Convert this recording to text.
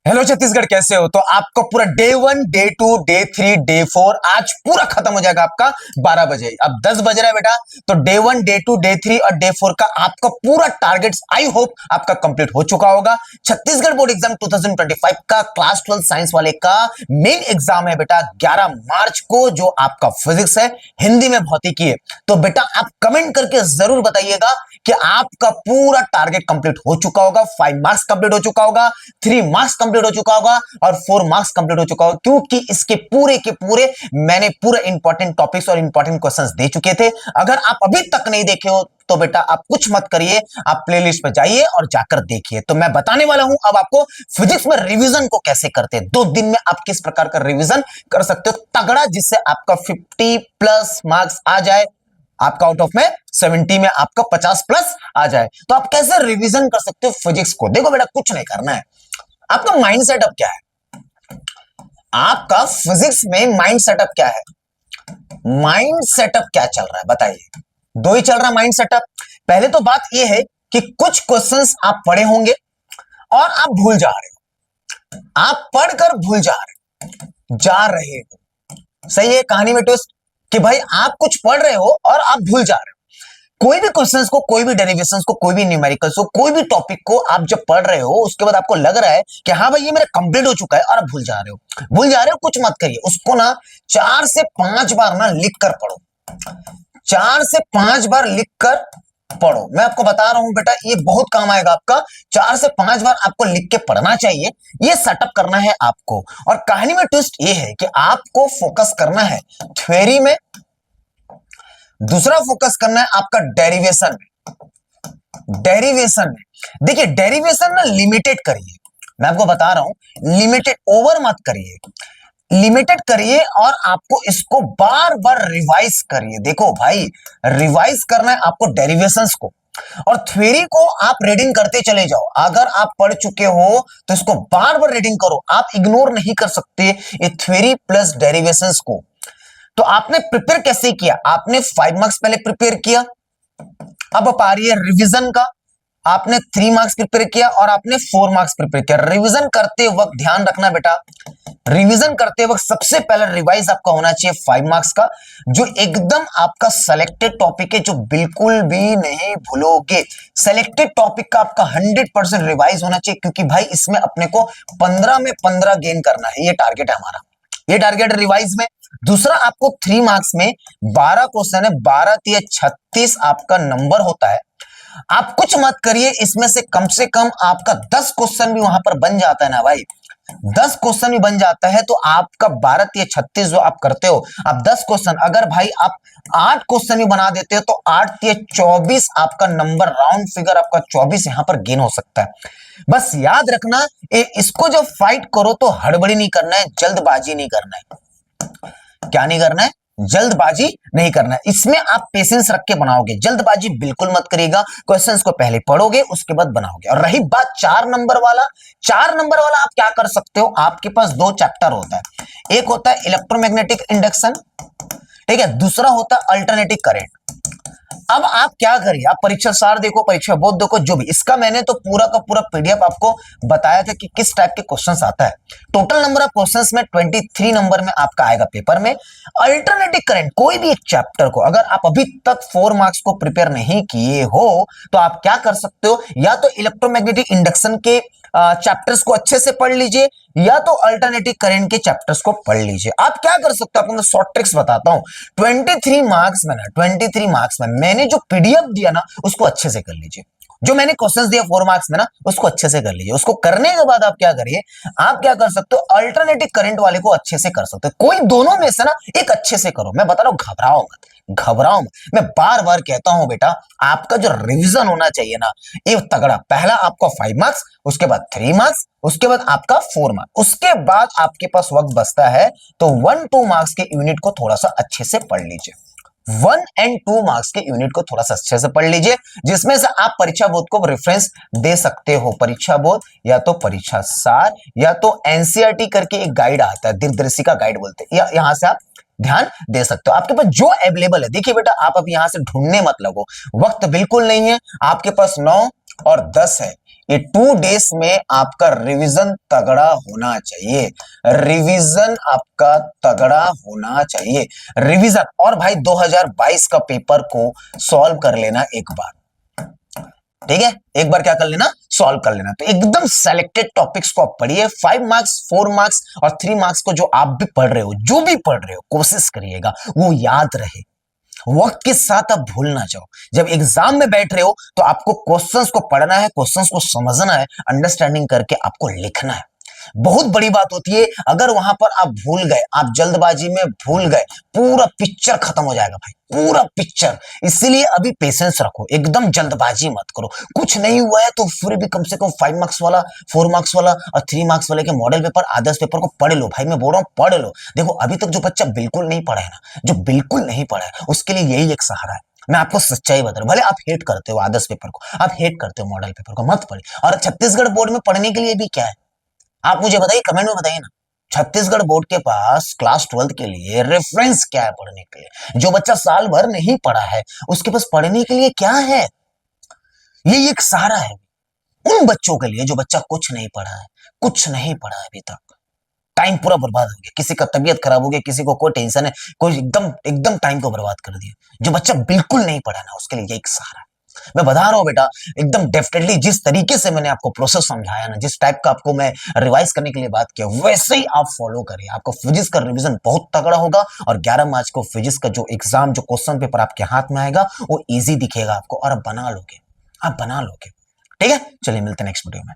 Hello Chhattisgarh, कैसे हो? तो आपका पूरा डे 1 डे 2 डे 3 डे 4 आज पूरा खत्म हो जाएगा आपका 12 बजे। अब 10 बज रहा है बेटा, तो डे 1 डे 2 डे 3 और डे 4 का आपका पूरा टारगेट्स आई होप आपका कंप्लीट हो चुका होगा। छत्तीसगढ़ बोर्ड एग्जाम 2025 का क्लास 12 साइंस वाले का मेन एग्जाम है बेटा 11 मार्च को, जो आपका फिजिक्स है, हिंदी में भौतिकी है। तो बेटा आप कमेंट करके जरूर बताइएगा कि आपका पूरा टारगेट कंप्लीट हो चुका होगा, 5 मार्क्स कंप्लीट हो चुका होगा, 3 मार्क्स कंप्लीट हो चुका होगा और 4 मार्क्स कंप्लीट हो चुका होगा, क्योंकि इसके पूरे के पूरे मैंने पूरे इंपॉर्टेंट टॉपिक्स और इंपॉर्टेंट क्वेश्चंस दे चुके थे। अगर आप अभी तक नहीं देखे हो तो बेटा आप कुछ मत करिए, आप प्लेलिस्ट पे जाइए और जाकर देखिए। तो मैं बताने वाला हूं अब आपको फिजिक्स में रिवीजन को कैसे करते हैं, 2 दिन में आप किस प्रकार का रिवीजन कर सकते हो तगड़ा, जिससे आपका 50+ मार्क्स आ जाए, आपका आउट ऑफ में 70 में आपका 50+ आ जाए। तो आप कैसे रिवीजन कर सकते हो फिजिक्स को? देखो बेटा, कुछ नहीं करना है। आपका माइंड सेटअप क्या है? आपका फिजिक्स में माइंड सेटअप क्या है? माइंड सेटअप क्या चल रहा है बताइए? दो ही चल रहा है माइंड सेटअप। पहले तो बात यह है कि कुछ क्वेश्चंस आप पढ़े होंगे और आप भूल जा रहे हो। आप पढ़कर भूल जा रहे हो। सही है कहानी में ट्विस्ट कि भाई आप कुछ पढ़ रहे हो और आप भूल जा रहे हो। कोई भी क्वेश्चंस को, कोई भी डेरिवेशंस को, कोई भी न्यूमेरिकल्स को, कोई भी टॉपिक को आप जब पढ़ रहे हो, उसके बाद आपको लग रहा है कि हाँ भाई ये मेरा कंप्लीट हो चुका है, और आप भूल जा रहे हो, कुछ मत करिए। उसको ना 4 से 5 बार ना लिख कर पढ़ो। 4 से 5 बार लिख कर पढ़ो। मैं आपको बता रहा हूं बेटा, ये बहुत काम आएगा आपका। 4 से 5 बार आपको लिख के पढ़ना चाहिए, ये सेटअप करना है आपको। और कहानी में ट्विस्ट ये है कि आपको फोकस करना है थ्योरी में, दूसरा फोकस करना है आपका डेरिवेशन में। डेरिवेशन में देखिए, डेरिवेशन ना लिमिटेड करिए। मैं आपको बता रहा हूं, लिमिटेड, ओवर मत करिए, लिमिटेड करिए और आपको इसको बार बार रिवाइज करिए। देखो भाई, रिवाइज करना है आपको डेरिवेशंस को, और थ्योरी को आप रीडिंग करते चले जाओ। अगर आप पढ़ चुके हो तो इसको बार बार रीडिंग करो, आप इग्नोर नहीं कर सकते ये थ्योरी प्लस डेरिवेशंस को। तो आपने प्रिपेयर कैसे किया? आपने 5 मार्क्स पहले प्रिपेयर किया, अब आ रही है रिवीजन का। आपने 3 मार्क्स प्रिपेयर किया और आपने 4 मार्क्स प्रिपेयर किया। रिवीजन करते वक्त ध्यान रखना बेटा, रिवीजन करते वक्त सबसे पहले रिवाइज आपका होना चाहिए 5 मार्क्स का, जो एकदम आपका सेलेक्टेड टॉपिक है, जो बिल्कुल भी नहीं भूलोगे। सेलेक्टेड टॉपिक का आपका 100% रिवाइज होना चाहिए, क्योंकि भाई इसमें अपने को 15 में 15 गेन करना है, ये टारगेट है हमारा, ये टारगेट है रिवाइज में। दूसरा, आपको 3 मार्क्स में 12 क्वेश्चन है, 12 तिया 36 आपका नंबर होता है। आप कुछ मत करिए, इसमें से कम आपका 10 क्वेश्चन भी वहां पर बन जाता है ना भाई, 10 क्वेश्चन भी बन जाता है, तो आपका 12 तिया 36 जो आप करते हो, आप 10 क्वेश्चन, अगर भाई आप 8 क्वेश्चन भी बना देते हो तो 8 तिया 24 आपका नंबर, राउंड फिगर आपका 24 यहां पर गेन हो सकता है। बस याद रखना, इसको जब फाइट करो तो हड़बड़ी नहीं करना है, जल्दबाजी नहीं करना है। क्या नहीं करना है? जल्दबाजी नहीं करना है। इसमें आप पेशेंस रख के बनाओगे, जल्दबाजी बिल्कुल मत करिएगा। क्वेश्चंस को पहले पढ़ोगे, उसके बाद बनाओगे। और रही बात 4 नंबर वाला, 4 नंबर वाला आप क्या कर सकते हो? आपके पास 2 चैप्टर होता है, एक होता है इलेक्ट्रोमैग्नेटिक इंडक्शन, ठीक है, दूसरा होता है अल्टरनेटिव करंट। अब आप क्या करिए, आप परीक्षा सार देखो, परीक्षा बोध देखो, जो भी, इसका मैंने तो पूरा का पूरा पीडीएफ आपको बताया था कि किस टाइप के क्वेश्चंस आता है। टोटल नंबर ऑफ क्वेश्चंस में 23 नंबर में आपका आएगा पेपर में। अल्टरनेटिव करंट, कोई भी एक चैप्टर को अगर आप अभी तक 4 मार्क्स को प्रिपेयर नहीं किए हो तो आप क्या कर सकते हो, या तो इलेक्ट्रोमैग्नेटिक इंडक्शन के चैप्टर्स को अच्छे से पढ़ लीजिए, या तो अल्टरनेटिव करंट के चैप्टर्स को पढ़ लीजिए। आप क्या कर सकते हो, आपको शॉर्ट ट्रिक्स बताता हूं। 23 मार्क्स में ना, 23 मार्क्स में मैंने जो पीडीएफ दिया ना, उसको अच्छे से कर लीजिए। जो मैंने क्वेश्चंस दिया 4 मार्क्स में ना, उसको अच्छे से कर लीजिए। उसको करने के बाद आप क्या करिए, आप क्या कर सकते हो, अल्टरनेटिव करंट वाले को अच्छे से कर सकते हो। कोई दोनों में से ना एक अच्छे से करो। मैं बता रहा हूं, घबराओ मत, घबराओ मत। मैं बार बार कहता हूं बेटा, आपका जो रिवीजन होना चाहिए ना, ये तगड़ा। पहला आपका 5 मार्क्स, उसके बाद 3 मार्क्स, उसके बाद आपका 4 मार्क्स, उसके बाद आपके पास वक्त बचता है तो 1-2 मार्क्स के यूनिट को थोड़ा सा अच्छे से पढ़ लीजिए। 1 और 2 मार्क्स के यूनिट को थोड़ा सा अच्छे से पढ़ लीजिए, जिसमें से आप परीक्षा बोर्ड को रेफरेंस दे सकते हो। परीक्षा बोर्ड या तो परीक्षा सार या तो एनसीईआरटी करके एक गाइड आता है, दिनदर्शिका गाइड बोलते हैं, या यहां से आप ध्यान दे सकते हो। आपके पास जो अवेलेबल है, देखिए बेटा, आप अब यहां से ढूंढने मत लगो, वक्त बिल्कुल नहीं है। आपके पास 9 और 10 है, ये 2 डेज में आपका रिवीजन तगड़ा होना चाहिए, रिवीजन आपका तगड़ा होना चाहिए, रिवीजन। और भाई 2022 का पेपर को सॉल्व कर लेना एक बार, ठीक है, एक बार क्या कर लेना, सॉल्व कर लेना। तो एकदम सेलेक्टेड टॉपिक्स को आप पढ़िए, 5 मार्क्स 4 मार्क्स और 3 मार्क्स को जो आप भी पढ़ रहे हो, जो भी पढ़ रहे हो, कोशिश करिएगा वो याद रहे, वक्त के साथ आप भूल ना जाओ। जब एग्जाम में बैठ रहे हो तो आपको क्वेश्चंस को पढ़ना है, क्वेश्चंस को समझना है, अंडरस्टैंडिंग करके आपको लिखना है। बहुत बड़ी बात होती है अगर वहां पर आप भूल गए, आप जल्दबाजी में भूल गए, पूरा पिक्चर खत्म हो जाएगा भाई, पूरा पिक्चर। इसीलिए अभी पेशेंस रखो, एकदम जल्दबाजी मत करो। कुछ नहीं हुआ है तो फिर भी कम से कम 5 मार्क्स वाला, 4 मार्क्स वाला और 3 मार्क्स वाले के मॉडल पेपर, आदर्श पेपर को पढ़ लो भाई, मैं बोल रहा हूं पढ़ लो। देखो अभी तक जो बच्चा बिल्कुल नहीं पढ़ा है ना, जो बिल्कुल नहीं पढ़ा है, उसके लिए यही एक सहारा है। मैं आपको सच्चाई बता रहा हूं, भले आप हेट करते हो आदर्श पेपर को, आप हेट करते हो मॉडल पेपर को, मत पढ़िए। और छत्तीसगढ़ बोर्ड में पढ़ने के लिए भी क्या है, आप मुझे बताइए, कमेंट में बताइए ना, छत्तीसगढ़ बोर्ड के पास क्लास 12 के लिए रेफरेंस क्या है पढ़ने के लिए? जो बच्चा साल भर नहीं पढ़ा है उसके पास पढ़ने के लिए क्या है? ये एक सहारा है उन बच्चों के लिए जो बच्चा कुछ नहीं पढ़ा है, कुछ नहीं पढ़ा है अभी तक। टाइम पूरा बर्बाद हो गया, किसी का तबीयत खराब हो गया, किसी को कोई टेंशन है, कोई एकदम एकदम टाइम को बर्बाद कर दिया। जो बच्चा बिल्कुल नहीं पढ़ा ना, उसके लिए ये एक सहारा है। मैं बता रहा हूं बेटा, एकदम डेफिनेटली जिस तरीके से मैंने आपको प्रोसेस समझाया ना, जिस टाइप का आपको मैं रिवाइज करने के लिए बात किया, वैसे ही आप फॉलो करिए, आपको फिजिक्स का रिवीजन बहुत तगड़ा होगा। और 11 मार्च को फिजिक्स का जो एग्जाम, जो क्वेश्चन पेपर आपके हाथ में आएगा वो इजी दिखेगा आपको, और आप बना लोगे, आप बना लोगे। ठीक है, चलिए मिलते हैं नेक्स्ट वीडियो में।